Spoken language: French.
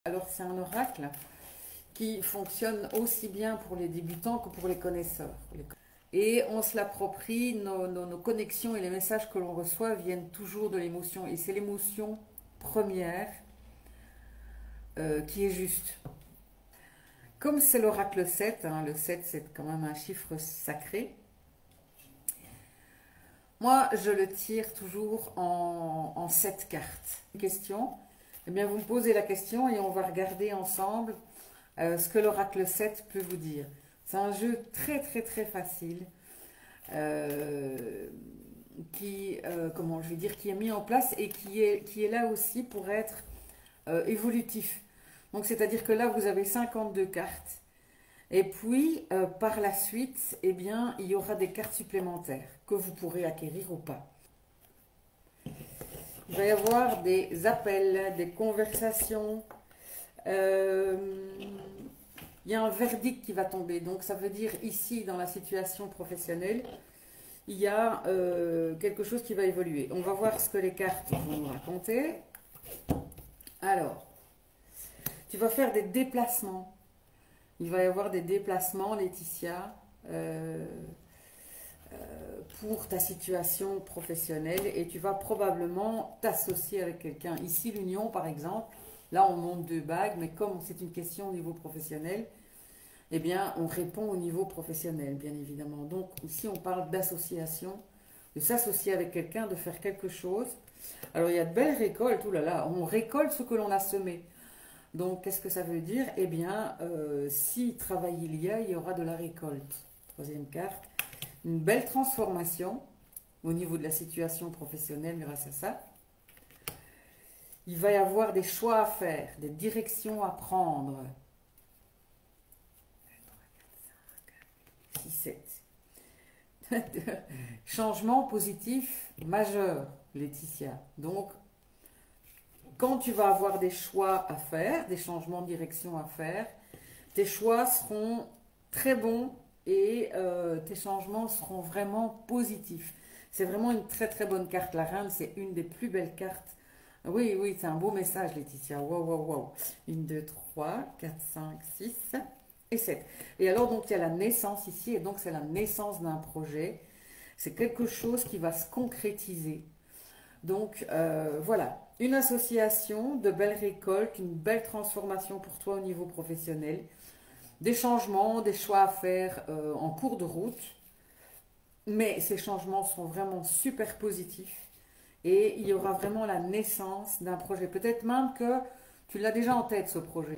Alors c'est un oracle qui fonctionne aussi bien pour les débutants que pour les connaisseurs. Et on se l'approprie, nos connexions et les messages que l'on reçoit viennent toujours de l'émotion. Et c'est l'émotion première qui est juste. Comme c'est l'oracle 7, hein, le 7 c'est quand même un chiffre sacré, moi je le tire toujours en 7 cartes. Question, eh bien vous me posez la question et on va regarder ensemble ce que l'oracle 7 peut vous dire. C'est un jeu très très très facile comment je vais dire, qui est mis en place et qui est là aussi pour être évolutif. Donc c'est-à-dire que là vous avez 52 cartes et puis par la suite eh bien, il y aura des cartes supplémentaires que vous pourrez acquérir ou pas. Il va y avoir des appels, des conversations. Il y a un verdict qui va tomber. Donc ça veut dire ici dans la situation professionnelle, il y a quelque chose qui va évoluer. On va voir ce que les cartes vont nous raconter. Alors, tu vas faire des déplacements. Il va y avoir des déplacements, Laetitia, pour ta situation professionnelle et tu vas probablement t'associer avec quelqu'un. Ici, l'union, par exemple, là, on monte 2 bagues, mais comme c'est une question au niveau professionnel, eh bien, on répond au niveau professionnel, bien évidemment. Donc, ici, on parle d'association, de s'associer avec quelqu'un, de faire quelque chose. Alors, il y a de belles récoltes, oh là là, on récolte ce que l'on a semé. Donc, qu'est-ce que ça veut dire? Eh bien, si travail il y aura de la récolte. Troisième carte, une belle transformation au niveau de la situation professionnelle grâce à ça. Il va y avoir des choix à faire, des directions à prendre. 6, 7. Changement positif majeur, Laetitia. Donc, quand tu vas avoir des choix à faire, des changements de direction à faire, tes choix seront très bons et tes changements seront vraiment positifs. C'est vraiment une très très bonne carte. La reine, c'est une des plus belles cartes. Oui, oui, c'est un beau message, Laetitia. Wow, wow, wow. 1, 2, 3, 4, 5, 6 et 7. Et alors, donc, il y a la naissance ici, et donc c'est la naissance d'un projet. C'est quelque chose qui va se concrétiser. Donc, voilà. Une association, de belles récoltes, une belle transformation pour toi au niveau professionnel, des changements, des choix à faire en cours de route, mais ces changements sont vraiment super positifs et il y aura vraiment la naissance d'un projet. Peut-être même que tu l'as déjà en tête ce projet.